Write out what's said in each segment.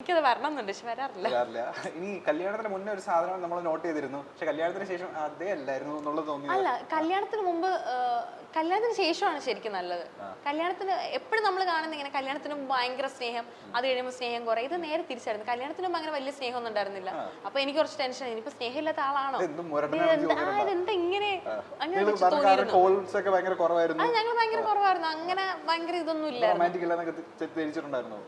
എനിക്കത് വരണമെന്നുണ്ട്, പക്ഷെ വരാറില്ല. ഇനി കല്യാണത്തിന് മുന്നേ ഒരു സാധനം നമ്മൾ നോട്ട് ചെയ്തിരുന്നു, പക്ഷെ കല്യാണത്തിന് ശേഷം അതേ അല്ലായിരുന്നു എന്നുള്ളത് തോന്നി. അല്ല, കല്യാണത്തിന് മുമ്പ്, കല്യാണത്തിന് ശേഷമാണ് ശരിക്കും നല്ലത്. കല്യാണത്തിന് എപ്പോഴും നമ്മൾ കാണുന്ന ഇങ്ങനെ കല്യാണത്തിന് മുമ്പ് ഭയങ്കര സ്നേഹം, അത് കഴിയുമ്പോൾ സ്നേഹം കുറേ. ഇത് നേരെ തിരിച്ചായിരുന്നു. കല്യാണത്തിന് മുമ്പ് അങ്ങനെ വലിയ സ്നേഹമൊന്നും ഉണ്ടായിരുന്നില്ല. അപ്പൊ എനിക്ക് കുറച്ച് ടെൻഷൻ, ഇനിയിപ്പോ സ്നേഹമില്ലാത്ത ആളാണോ, എന്താ ഇങ്ങനെ അങ്ങനെ തോന്നിയിരുന്നു. ഞങ്ങൾ ഭയങ്കര കുറവായിരുന്നു, അങ്ങനെ ഭയങ്കര ഇതൊന്നും ഇല്ലായിരുന്നു.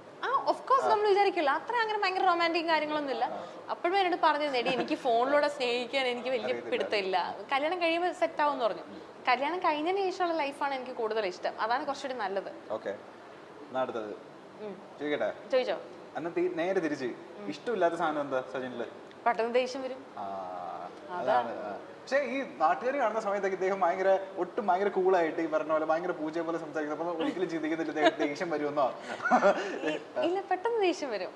ഓഫ് കോഴ്സ് നമ്മൾ വിചാരിക്കില്ല അത്ര അങ്ങനെ ഭയങ്കര റൊമാൻറ്റിക് കാര്യങ്ങളൊന്നും ഇല്ല. അപ്പോഴും എന്നോട് പറഞ്ഞത് എടി എനിക്ക് ഫോണിലൂടെ സ്നേഹിക്കാൻ എനിക്ക് വലിയ പിടുത്തമില്ല, കല്യാണം കഴിയുമ്പോൾ സെറ്റ് ആവും എന്ന് പറഞ്ഞു. കല്യാണം കഴിഞ്ഞതിന് ശേഷമുള്ള ലൈഫാണ് എനിക്ക് കൂടുതൽ ഇഷ്ടം, അതാണ് കുറച്ചുകൂടി നല്ലത്. ചോദിച്ചോ. നേരെ തിരിച്ച് ഇഷ്ടമില്ലാത്ത സാധനം എന്താ സജിനില്? പെട്ടെന്ന് ദേഷ്യം വരും. അതാണ്. പക്ഷെ ഈ നാട്ടുകാർ കാണുന്ന സമയത്തൊക്കെ ഇദ്ദേഹം ഒട്ടും ഭയങ്കര കൂളായിട്ട് ഈ പറഞ്ഞ പോലെ ഭയങ്കര പൂജയെ പോലെ സംസാരിക്കുന്നപ്പോൾ ഒരിക്കലും ചിന്തിക്കുന്നില്ല ദേഷ്യം വരുമെന്നോ? ഇല്ല, പെട്ടെന്ന് ദേഷ്യം വരും.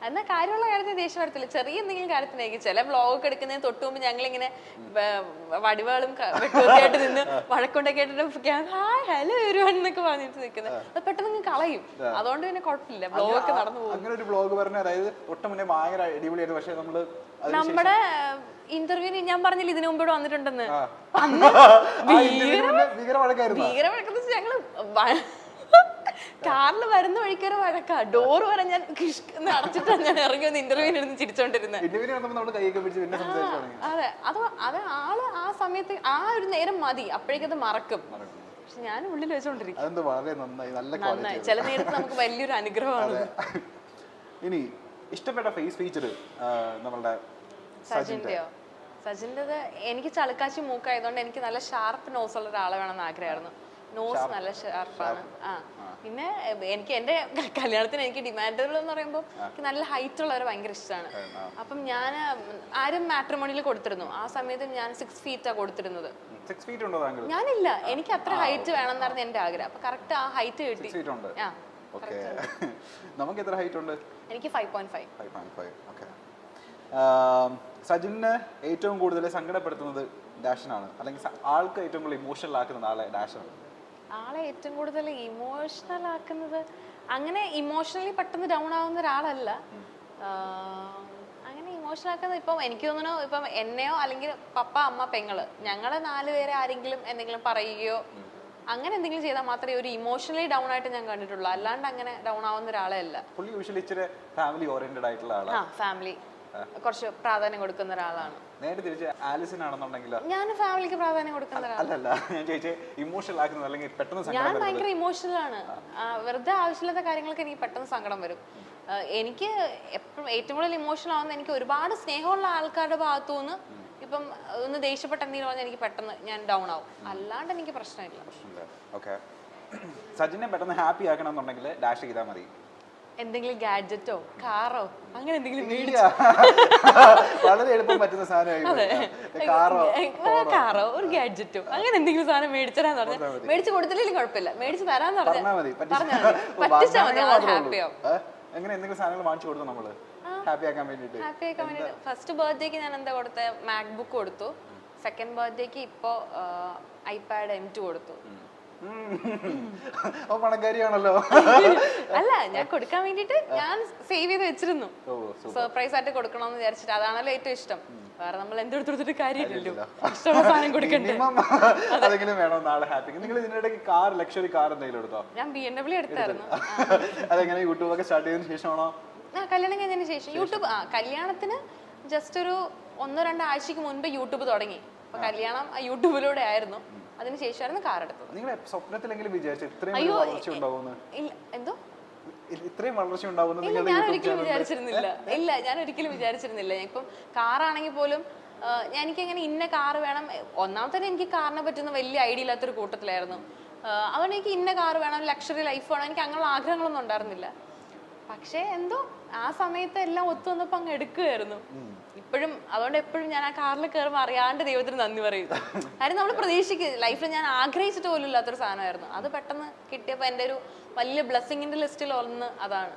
എന്നാൽ കാര്യമുള്ള കാര്യത്തിന് ദേഷ്യം വരത്തില്ല, ചെറിയ എന്തെങ്കിലും കാര്യത്തിനായിരിക്കും. ചില വ്ളോഗൊക്കെ എടുക്കുന്നതിന് തൊട്ട് മുമ്പ് ഞങ്ങളിങ്ങനെ വടിവാളും വെട്ടുമൊക്കെയായിട്ട് നിന്ന് വഴക്കൊണ്ടൊക്കെ ആയിട്ട് ഹായ് ഹലോ എന്നൊക്കെ പറഞ്ഞിട്ട് നിൽക്കുന്നത്, അത് പെട്ടെന്ന് കളയും. അതുകൊണ്ട് പിന്നെ കുഴപ്പമില്ല, വ്ളോഗൊക്കെ നടന്നു പോകും. അങ്ങനെ ഒരു വ്ളോഗ് പറഞ്ഞ, അതായത് ഒട്ടും മുന്നേ ഭയങ്കര അടിപൊളിയായിരുന്നു, പക്ഷെ നമ്മുടെ ഇന്റർവ്യൂവിന് ഞാൻ പറഞ്ഞില്ല ഇതിനു മുമ്പോട് വന്നിട്ടുണ്ടെന്ന്. ഭീകരവഴക്കെന്ന് വെച്ചാൽ ഞങ്ങള് കാറിൽ വരുന്ന വഴിക്കൊരു വഴക്കാ, ഡോറ് വരെ ഞാൻ അടച്ചിട്ടാണ് ഞാൻ ഇറങ്ങി വന്ന് ഇന്റർവ്യൂവിനിരുന്ന് ചിരിച്ചോണ്ടിരുന്നത്. അതെ, അത് ആള് ആ സമയത്ത് ആ ഒരു നേരം മതി, അപ്പോഴേക്കത് മറക്കും. പക്ഷെ ഞാൻ ഉള്ളിൽ വെച്ചോണ്ടിരിക്കും. നന്നായി, ചില നേരത്ത് നമുക്ക് വലിയൊരു അനുഗ്രഹമാണ്. ഇനി ഇഷ്ടപ്പെട്ട ഫേസ് ഫീച്ചർ നമ്മളുടെ സജിൻ്റെത് എനിക്ക് ചളുക്കാച്ചി മൂക്കായതുകൊണ്ട് എനിക്ക് നല്ല ഷാർപ്പ് നോസ് ഉള്ള ഒരാളെ വേണമെന്ന് ആഗ്രഹമായിരുന്നു. നോസ് നല്ല ഷാർപ്പാണ്. പിന്നെ എനിക്ക് എൻ്റെ കല്യാണത്തിന് എനിക്ക് ഡിമാൻഡബിൾ എന്ന് പറയുമ്പോൾ എനിക്ക് നല്ല ഹൈറ്റ് ഉള്ളവരെ ഭയങ്കര ഇഷ്ടമാണ്. അപ്പം ഞാൻ ആരും മാട്രിമോണിയിൽ കൊടുത്തിരുന്നു, ആ സമയത്ത് ഞാൻ 6 feet കൊടുത്തിരുന്നത്. ഞാനില്ല, എനിക്ക് അത്ര ഹൈറ്റ് വേണമെന്നായിരുന്നു എൻ്റെ ആഗ്രഹം. അപ്പൊ കറക്റ്റ് ആ ഹൈറ്റ് കിട്ടി. എനിക്ക് 5.5. സജിനെ ഏറ്റവും കൂടുതൽ സങ്കടപ്പെടുത്തുന്നത് ഡാഷനാണ്, അല്ലെങ്കിൽ ആൾക്ക് ഏറ്റവും കൂടുതൽ ഇമോഷണൽ ആക്കുന്നത് ആളെ ഡാഷാണ്? ആളെ ഏറ്റവും കൂടുതൽ ഇമോഷണൽ ആക്കുന്നത്, അങ്ങനെ ഇമോഷണലി പെട്ടെന്ന് ഡൗൺ ആവുന്ന ഒരാളല്ല. അങ്ങനെ ഇമോഷണൽ ആക്കുന്നത് ഇപ്പം എനിക്ക് തോന്നുന്നു, ഇപ്പം എന്നെയോ അല്ലെങ്കിൽ പപ്പ അമ്മ പെങ്ങള് ഞങ്ങളെ 4 പേരെ ആരെങ്കിലും എന്തെങ്കിലും പറയുകയോ അങ്ങനെ എന്തെങ്കിലും ചെയ്താൽ മാത്രമേ ഒരു ഇമോഷണലി ഡൗൺ ആയിട്ട് ഞാൻ കണ്ടിട്ടുള്ളൂ. അല്ലാണ്ട് അങ്ങനെ ഡൗൺ ആവുന്ന ഒരാളെ അല്ല. ഫാമിലി ഓറിയന്റഡ് ആയിട്ടുള്ള ആളാണ്. ഫാമിലി കുറച്ച് പ്രാധാന്യം കൊടുക്കുന്ന ഒരാളാണ്. നേരെ തിരിച്ച് ആലിസൺ ആണെന്നുണ്ടെങ്കിൽ ഞാൻ ഫാമിലിക്ക് പ്രാധാന്യം കൊടുക്കുന്ന ഞാൻ ഭയങ്കര ഇമോഷണൽ ആണ്. വെറുതെ ആവശ്യമില്ലാത്ത കാര്യങ്ങൾക്ക് എനിക്ക് പെട്ടെന്ന് സങ്കടം വരും. എനിക്ക് എപ്പോഴും ഏറ്റവും കൂടുതൽ ഇമോഷണൽ ആവുന്ന എനിക്ക് ഒരുപാട് സ്നേഹമുള്ള ആൾക്കാരുടെ ഭാഗത്തുനിന്ന് ഇപ്പം ഒന്ന് ദേഷ്യപ്പെട്ട എന്തെങ്കിലും പറഞ്ഞാൽ എനിക്ക് പെട്ടെന്ന് ഞാൻ ഡൗൺ ആവും. അല്ലാണ്ട് എനിക്ക് പ്രശ്നമില്ല. സജിനെ പെട്ടെന്ന് ഹാപ്പി ആക്കണമെന്നുണ്ടെങ്കിൽ ഡാഷ് ചെയ്താൽ മതി. എന്തെങ്കിലും ഗാഡ്ജറ്റോ കാറോ അങ്ങനെ എന്തെങ്കിലും വളരെ എളുപ്പം പറ്റുന്ന കാറോ ഒരു ഗാഡ്ജറ്റോ അങ്ങനെ എന്തെങ്കിലും സാധനം മേടിച്ചു തരാന്ന് പറഞ്ഞാൽ, മേടിച്ചു കൊടുത്തില്ലെങ്കിലും കുഴപ്പമില്ല, മേടിച്ചു തരാന്ന് പറഞ്ഞാൽ പറ്റിച്ചാൽ മതി, ഹാപ്പിയാവും. എങ്ങനെ എന്തെങ്കിലും സാധനങ്ങൾ വാങ്ങിച്ചു കൊടുത്തു നമ്മള് ഹാപ്പി ആക്കാൻ വേണ്ടിട്ട്? ഫസ്റ്റ് ബർത്ത്ഡേക്ക് ഞാൻ എന്താ കൊടുത്ത, മാക്ബുക്ക് കൊടുത്തു. സെക്കൻഡ് ബർത്ത്ഡേക്ക് ഇപ്പോ iPad M2 കൊടുത്തു. പണക്കാരിയാണല്ലോ. അല്ല, ഞാൻ കൊടുക്കാൻ വേണ്ടിട്ട് ഞാൻ സേവ് ചെയ്ത് വെച്ചിരുന്നു, സർപ്രൈസ് ആയിട്ട് കൊടുക്കണമെന്ന് വിചാരിച്ചിട്ട്. അതാണല്ലോ ഏറ്റവും ഇഷ്ടം. വേറെ നമ്മൾ എന്തെടുത്തിട്ട് കാര്യമില്ലല്ലോ, ഇഷ്ടമുള്ള സാധനം കൊടുക്കണ്ടേ. ലക്ഷറി കാർ എന്തെങ്കിലും എടുത്തോ? ഞാൻ BMW എടുത്തായിരുന്നു. അതെങ്ങനെ യൂട്യൂബ് ഒക്കെ സ്റ്റാർട്ട് ചെയ്തതിനു ശേഷമാണോ? കല്യാണം കഴിഞ്ഞതിന് ശേഷം യൂട്യൂബ്, കല്യാണത്തിന് ജസ്റ്റ് ഒരു 1-2 ആഴ്ചക്ക് മുൻപ് യൂട്യൂബ് തുടങ്ങി. അപ്പൊ കല്യാണം യൂട്യൂബിലൂടെ ആയിരുന്നു. അതിനുശേഷമായിരുന്നു കാർ എടുത്തത്. നിങ്ങൾ സ്വപ്നത്തിലെങ്കിലും വിചാരിച്ചു എന്തോ ഇത്രയും വളർച്ച ഉണ്ടാവുമെന്ന്? ഞാൻ ഒരിക്കലും വിചാരിച്ചിരുന്നില്ല. ഇല്ല, ഞാൻ ഒരിക്കലും വിചാരിച്ചിരുന്നില്ല. ഇപ്പം കാറാണെങ്കിൽ പോലും എനിക്കങ്ങനെ ഇന്ന കാറ് വേണം. ഒന്നാമത്തെ എനിക്ക് കാറിനെ പറ്റുന്ന വലിയ ഐഡിയ ഇല്ലാത്തൊരു കൂട്ടത്തിലായിരുന്നു. അതുകൊണ്ട് എനിക്ക് ഇന്ന കാറ് വേണം, ലക്ഷറി ലൈഫ് വേണം, എനിക്ക് അങ്ങനെയുള്ള ആഗ്രഹങ്ങളൊന്നും ഉണ്ടായിരുന്നില്ല. പക്ഷേ എന്തോ ആ സമയത്ത് എല്ലാം ഒത്തു വന്നപ്പോൾ അങ്ങ് എടുക്കുകയായിരുന്നു. ഇപ്പോഴും അതുകൊണ്ട് എപ്പോഴും ഞാൻ ആ കാറിൽ കയറുമ്പോൾ അറിയാണ്ട് ദൈവത്തിന് നന്ദി പറയും. കാര്യം നമ്മൾ പ്രതീക്ഷിക്കുക ലൈഫിൽ ഞാൻ ആഗ്രഹിച്ചിട്ട് പോലും ഇല്ലാത്തൊരു സാധനമായിരുന്നു. അത് പെട്ടെന്ന് കിട്ടിയപ്പോൾ എൻ്റെ ഒരു വലിയ ബ്ലെസ്സിങ്ങിന്റെ ലിസ്റ്റിൽ ഒന്ന് അതാണ്.